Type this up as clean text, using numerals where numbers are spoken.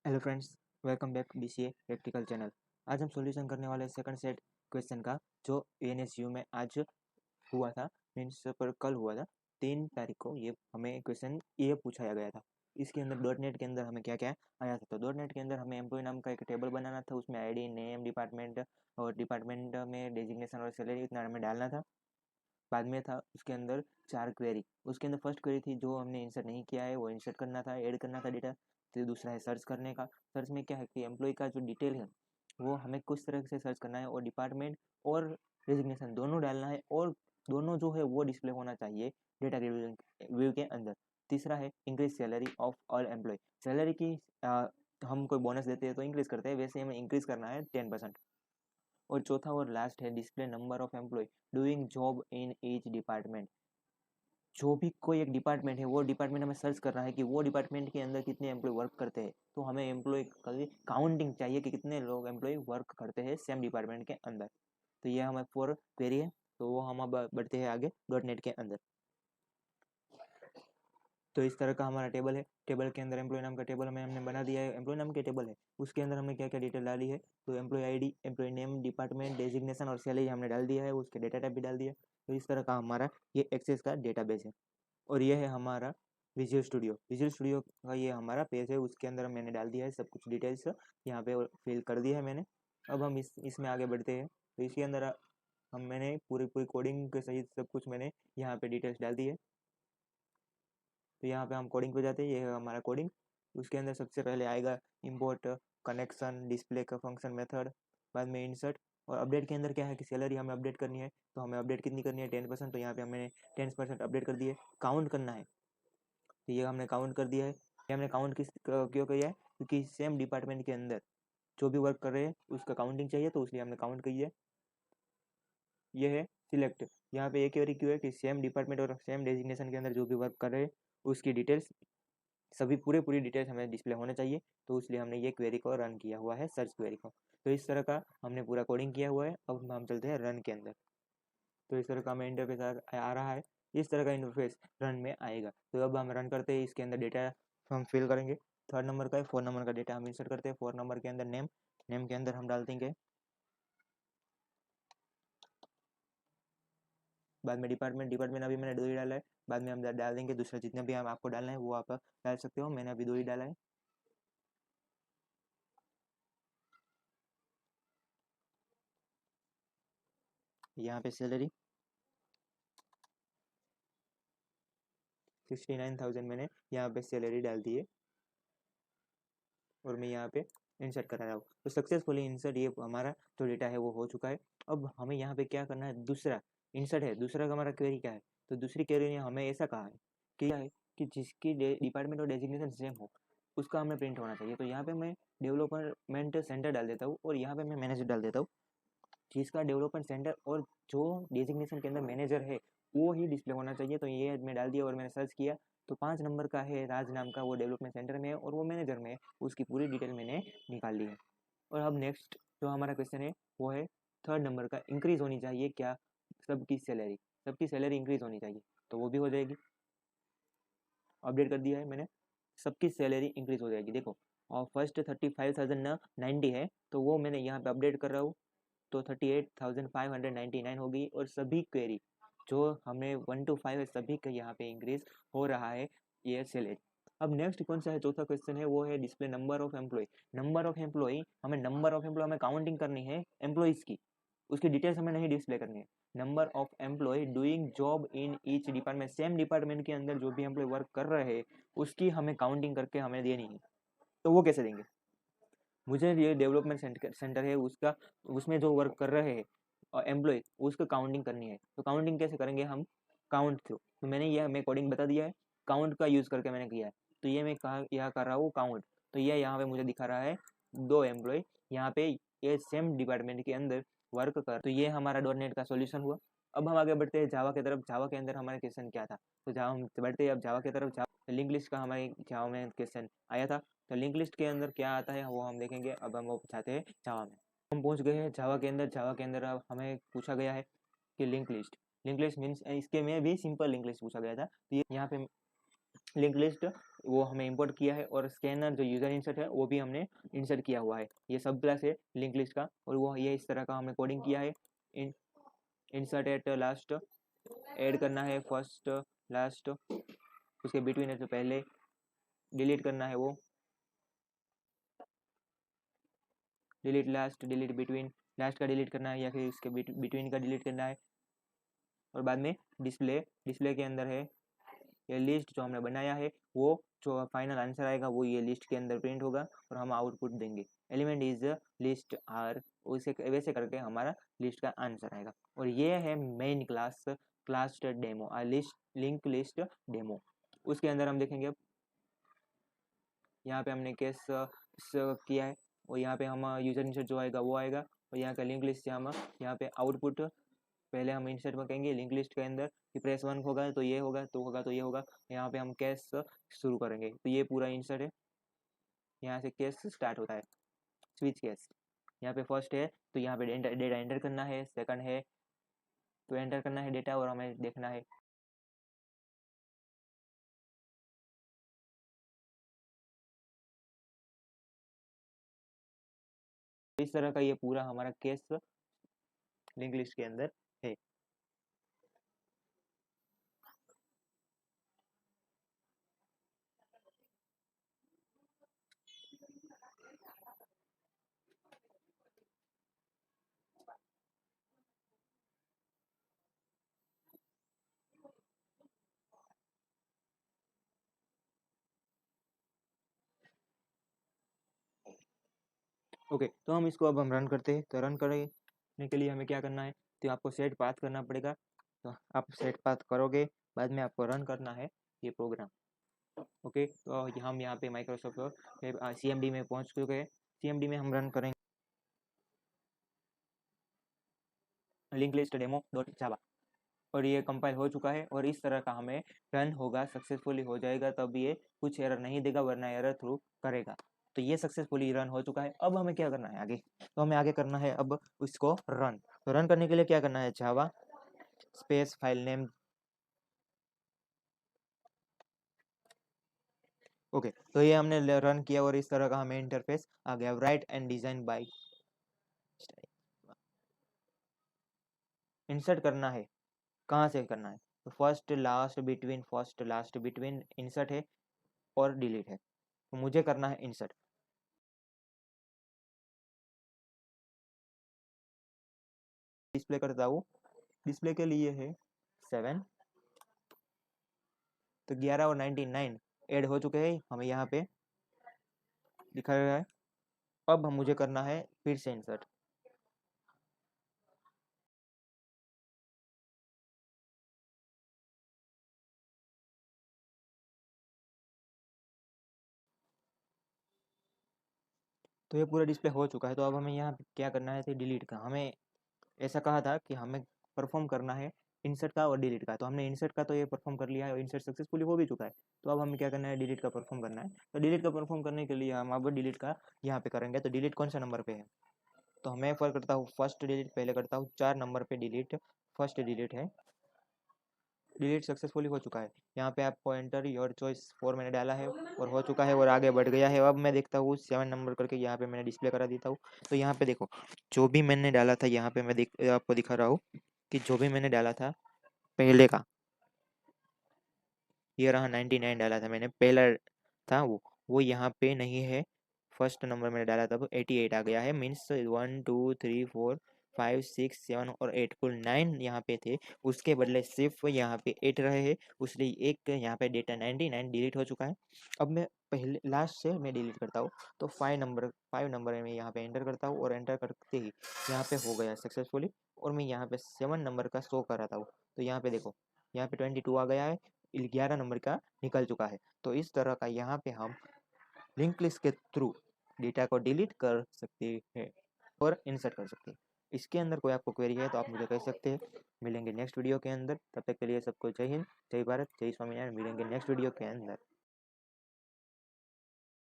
Hello friends, welcome back BCA practical channel. आज हम solution करने वाले सेकंड सेट क्वेश्चन का जो एएनएसयू में आज हुआ था, मीन्स पर कल हुआ था 3 तारीख को। ये हमें क्वेश्चन ये पूछाया गया था। इसके अंदर डॉट नेट के अंदर हमें क्या क्या आया था। तो डॉट नेट के अंदर हमें एम्प्लॉय नाम का एक टेबल बनाना था, उसमें आईडी, नेम, डिपार्टमेंट और डिपार्टमेंट में डेजिग्नेशन और सैलरी इतना हमें डालना था। बाद में था उसके अंदर 4 क्वेरी। उसके अंदर फर्स्ट क्वेरी थी जो हमने इंसर्ट नहीं किया है, वो इंसर्ट करना था, ऐड करना था डेटा। तो दूसरा है सर्च करने का। सर्च में क्या है कि एम्प्लॉय का जो डिटेल है वो हमें कुछ तरह से सर्च करना है, और डिपार्टमेंट और रेजिग्नेशन दोनों डालना है, और दोनों जो है वो डिस्प्ले होना चाहिए डेटा व्यू के अंदर। तीसरा है increase salary of all employ. Salary की हम कोई बोनस देते हैं तो इंक्रीज करते हैं, वैसे हमें इंक्रीज करना है 10%। और चौथा और लास्ट है display number of employee doing job in each department. जो भी कोई एक डिपार्टमेंट है वो डिपार्टमेंट हमें सर्च करना है कि वो डिपार्टमेंट के अंदर कितने एम्प्लॉय वर्क करते हैं। तो हमें एम्प्लॉय की काउंटिंग चाहिए कि कितने लोग एम्प्लॉय वर्क करते हैं सेम डिपार्टमेंट के अंदर। तो ये हमें 4 क्वेरी है। तो वो हम अब बढ़ते हैं आगे डॉट नेट के अंदर। तो इस तरह का हमारा टेबल है। टेबल के अंदर एम्प्लॉय नाम का टेबल हमने बना दिया है। एम्प्लॉय नाम के टेबल है, उसके अंदर हमने क्या क्या डिटेल डाली है। तो employee ID, employee name, department, designation और सैलरी हमने डाल दिया है, उसके डेटा टाइप भी डाल दिया। तो इस तरह का हमारा ये एक्सेस का डेटाबेस है। और ये है हमारा विजुअल स्टूडियो। विजुअल स्टूडियो का ये हमारा पेज है, उसके अंदर मैंने डाल दिया है सब कुछ डिटेल्स, यहाँ पे फिल कर दिया है मैंने। अब हम इसमें आगे बढ़ते हैं। तो इसके अंदर मैंने पूरी पूरी कोडिंग के सहित सब कुछ मैंने यहाँ पे डिटेल्स डाल दी है। तो यहाँ पे हम कोडिंग पे जाते हैं, ये है हमारा कोडिंग। उसके अंदर सबसे पहले आएगा इम्पोर्ट, कनेक्शन, डिस्प्ले का फंक्शन, मेथड, बाद में इंसर्ट। और अपडेट के अंदर क्या है कि सैलरी हमें अपडेट करनी है। तो हमें अपडेट कितनी करनी है, 10%। तो यहाँ पे हमने 10% अपडेट कर दिए। काउंट करना है, तो ये हमने काउंट कर दिया है। ये हमने काउंट क्यों किया है, क्योंकि सेम डिपार्टमेंट के अंदर जो भी वर्क कर रहे हैं उसका काउंटिंग चाहिए, तो इसलिए हमने काउंट की है। ये है सिलेक्ट। यहाँ पे एक क्वेरी क्यों है कि सेम डिपार्टमेंट और सेम डेजिग्नेशन के अंदर जो भी वर्क कर रहे हैं उसकी डिटेल्स सभी पूरी डिटेल्स हमें डिस्प्ले होने चाहिए। तो इसलिए हमने ये क्वेरी को रन किया हुआ है, सर्च क्वेरी को। तो इस तरह का हमने पूरा कोडिंग किया हुआ है। अब हम चलते हैं रन के अंदर। तो इस तरह का हमें इंटरफेस आ रहा है। इस तरह का इंटरफेस रन में आएगा। तो अब हम रन करते हैं, इसके अंदर डेटा हम फिल करेंगे। 3rd नंबर का है, 4 नंबर का डेटा हम इंसर्ट करते हैं। 4 नंबर के अंदर नेम, नेम के अंदर हम डाल देंगे। बाद में डिपार्टमेंट, डिपार्टमेंट अभी मैंने 2 ही डाला है। बाद में हम डाल देंगे दूसरा, जितने भी हम आपको डालना है वो आप डाल सकते हो। मैंने अभी 2 ही डाला है। यहाँ पे सैलरी 69,000 मैंने यहाँ पे सैलरी डाल दी है, और मैं यहाँ पे इंसर्ट करा रहा हूँ। तो सक्सेसफुली इंसर्ट ये हमारा जो डेटा है वो हो चुका है। अब हमें यहाँ पे क्या करना है, दूसरा इंसर्ट है। दूसरा का हमारा क्वेरी क्या है, तो दूसरी क्वेरी ने हमें ऐसा कहा है कि क्या है कि जिसकी डिपार्टमेंट और डेजिग्नेशन सेम हो उसका हमें प्रिंट होना चाहिए। तो यहाँ पे मैं डेवलपमेंट सेंटर डाल देता हूँ, और यहाँ पे मैं मैनेजर डाल देता हूँ। जिसका डेवलपमेंट सेंटर और जो डेजिग्नेशन के अंदर मैनेजर है वो ही डिस्प्ले होना चाहिए। तो ये मैं डाल दिया और मैंने सर्च किया। तो 5 नंबर का है राज नाम का, वो डेवलपमेंट सेंटर में है और वो मैनेजर में है। उसकी पूरी डिटेल मैंने निकाल ली है। और अब नेक्स्ट जो हमारा क्वेश्चन है वो है 3rd नंबर का, इंक्रीज होनी चाहिए क्या सबकी सैलरी। सबकी सैलरी इंक्रीज होनी चाहिए, तो वो भी हो जाएगी। अपडेट कर दिया है मैंने, सबकी सैलरी इंक्रीज हो जाएगी। देखो, और फर्स्ट 35,090 है, तो वो मैंने यहाँ पे अपडेट कर रहा हूँ। तो 38,599 होगी। और सभी क्वेरी जो हमें 1 to 5 है सभी का यहाँ पे इंक्रीज हो रहा है ये सैलरी। अब नेक्स्ट कौन सा है, चौथा क्वेश्चन है, वो है display number of employee. Number of employee, हमें नंबर ऑफ एम्प्लॉय हमें काउंटिंग करनी है एम्प्लॉयज की, उसकी डिटेल्स हमें नहीं डिस्प्ले करनी है। Number of employee doing job in each department, same department के अंदर जो भी एम्प्लॉय वर्क कर रहे हैं उसकी हमें काउंटिंग करके हमें देनी है। तो वो कैसे देंगे, मुझे ये डेवलपमेंट सेंटर है उसका, उसमें जो वर्क कर रहे हैं एम्प्लॉय उसको काउंटिंग करनी है। तो काउंटिंग कैसे करेंगे हम, काउंट थ्रू। तो मैंने यह मैं कोडिंग बता दिया है, काउंट का यूज़ करके मैंने किया है। तो ये मैं कहा यह कर रहा हूँ काउंट। तो ये यहाँ पे मुझे दिखा रहा है 2 एम्प्लॉय यहाँ पे ये सेम डिपार्टमेंट के अंदर वर्क कर। तो ये हमारा डॉट नेट का सोल्यूशन हुआ। अब हम आगे बढ़ते हैं जावा की तरफ। जावा के अंदर हमारा क्वेश्चन क्या था, तो जावा हम बढ़ते हैं अब जावा की तरफ। लिंक लिस्ट का हमारे जावा में क्वेश्चन आया था। तो लिंक लिस्ट के अंदर क्या आता है वो हम देखेंगे। अब हम वो चाहते हैं जावा में। हम पहुंच गए हैं जावा के अंदर। जावा के अंदर अब हमें पूछा गया है कि link list. Link list means इसके में भी सिंपल लिंक लिस्ट पूछा गया था। तो ये यहाँ पे लिंक लिस्ट वो हमें इंपोर्ट किया है, और स्कैनर जो यूजर इंसर्ट है वो भी हमने इंसर्ट किया हुआ है। ये सब क्लास है लिंक लिस्ट का, और वो ये इस तरह का हमने कोडिंग किया है। इंसर्ट एट लास्ट, ऐड करना है फर्स्ट लास्ट, उसके बिटवीन है तो पहले, डिलीट करना है वो, delete last, delete between, last का डिलीट करना है या फिर इसके बिटवीन का डिलीट करना है। और बाद में डिस्प्ले, डिस्प्ले के अंदर है ये लिस्ट जो हमने बनाया है, वो जो फाइनल आंसर आएगा वो ये लिस्ट के अंदर प्रिंट होगा और हम आउटपुट देंगे। एलिमेंट इज लिस्ट आर, उसे वैसे करके हमारा लिस्ट का आंसर आएगा। और ये है main class, class demo, list link list demo. उसके अंदर हम देखेंगे अब यहाँ पे हमने केस किया है, और यहाँ पे हम यूजर इंसर्ट जो आएगा वो आएगा, और यहाँ का लिंक लिस्ट से हम यहाँ पे आउटपुट पहले हम इंसर्ट में कहेंगे लिंक लिस्ट के अंदर कि प्रेस 1 होगा तो ये होगा, तो होगा तो ये होगा। यहाँ पे हम केस शुरू करेंगे, तो ये पूरा इंसर्ट है, यहाँ से केस स्टार्ट होता है, स्विच केस। यहाँ पे फर्स्ट है तो यहाँ पे डेटा एंटर करना है, सेकंड है तो एंटर करना है डेटा और हमें देखना है। इस तरह का ये पूरा हमारा केस लिंक लिस्ट के अंदर है। ओके, तो हम इसको अब हम रन करते हैं। तो रन करने के लिए हमें क्या करना है, तो आपको सेट पाथ करना पड़ेगा। तो आप सेट पाथ करोगे, बाद में आपको रन करना है ये प्रोग्राम। ओके, तो हम यहाँ पे माइक्रोसॉफ्ट CMD में पहुँच चुके हैं। CMD में हम रन करेंगे लिंक लिस्ट डेमो डॉट जावा, और ये कंपाइल हो चुका है। और इस तरह का हमें रन होगा, सक्सेसफुली हो जाएगा, तब ये कुछ एरर नहीं देगा, वरना एरर थ्रू करेगा। तो ये सक्सेसफुली रन हो चुका है। अब हमें क्या करना है आगे, तो हमें आगे करना है अब इसको रन। तो रन करने के लिए क्या करना है, Java space file name. Okay, तो ये हमने रन किया और इस तरह का हमें इंटरफेस आ गया। Right and design by insert करना है, कहाँ से करना है, तो फर्स्ट लास्ट बिटवीन इंसर्ट है और डिलीट है, तो मुझे करना है इंसर्ट। डिस्प्ले करता हूँ, डिस्प्ले के लिए है 7, तो 11 और 99 ऐड हो चुके हैं, हमें यहाँ पे दिखा रहा है। अब मुझे करना है फिर से इंसर्ट। तो ये पूरा डिस्प्ले हो चुका है। तो अब हमें यहाँ पे क्या करना है, तो डिलीट का, हमें ऐसा कहा था कि हमें परफॉर्म करना है इंसर्ट का और डिलीट का। तो हमने इंसर्ट का तो ये परफॉर्म कर लिया है और इंसर्ट सक्सेसफुली हो भी चुका है। तो अब हमें क्या करना है, डिलीट का परफॉर्म करना है। तो डिलीट का परफॉर्म करने के लिए हम अब डिलीट का यहाँ पे करेंगे। तो डिलीट कौन सा नंबर पे है, तो मैं फर्क करता हूँ फर्स्ट डिलीट पहले करता हूँ, 4 नंबर पे डिलीट, फर्स्ट डिलीट है। डिलीट सक्सेसफुली हो चुका है। यहाँ पे आपको एंटर योर चॉइस 4 मैंने डाला है और हो चुका है और आगे बढ़ गया है। अब मैं देखता हूँ 7 नंबर करके यहाँ पे मैंने डिस्प्ले करा देता हूँ। तो यहाँ पे देखो जो भी मैंने डाला था, यहाँ पे मैं आपको दिखा रहा हूँ कि जो भी मैंने डाला था पहले का, ये रहा 99 डाला था मैंने पहला था, वो यहाँ पे नहीं है। फर्स्ट नंबर मैंने डाला था वो 88 आ गया है, मीन्स 1 2 3 4 5 6 7 और 8, कुल 9 यहाँ पे थे। उसके बदले सिर्फ यहाँ पे 8 रहे हैं, इसलिए एक यहाँ पे डेटा 99 डिलीट हो चुका है। अब मैं पहले लास्ट से मैं डिलीट करता हूँ, तो 5 नंबर में यहाँ पे एंटर करता हूँ और एंटर करते ही यहाँ पे हो गया सक्सेसफुली। और मैं यहाँ पे 7 नंबर का शो कराता हूँ, तो यहाँ पे देखो यहाँ पे 22 आ गया है, 11 नंबर का निकल चुका है। तो इस तरह का यहाँ पे हम लिंक लिस्ट के थ्रू डेटा को डिलीट कर सकते हैं और इंसर्ट कर सकते हैं। इसके अंदर कोई आपको क्वेरी है तो आप मुझे कह सकते हैं। मिलेंगे नेक्स्ट वीडियो के अंदर, तब तक के लिए सबको जय हिंद, जय भारत, जय स्वामीनारायण। मिलेंगे नेक्स्ट वीडियो के अंदर।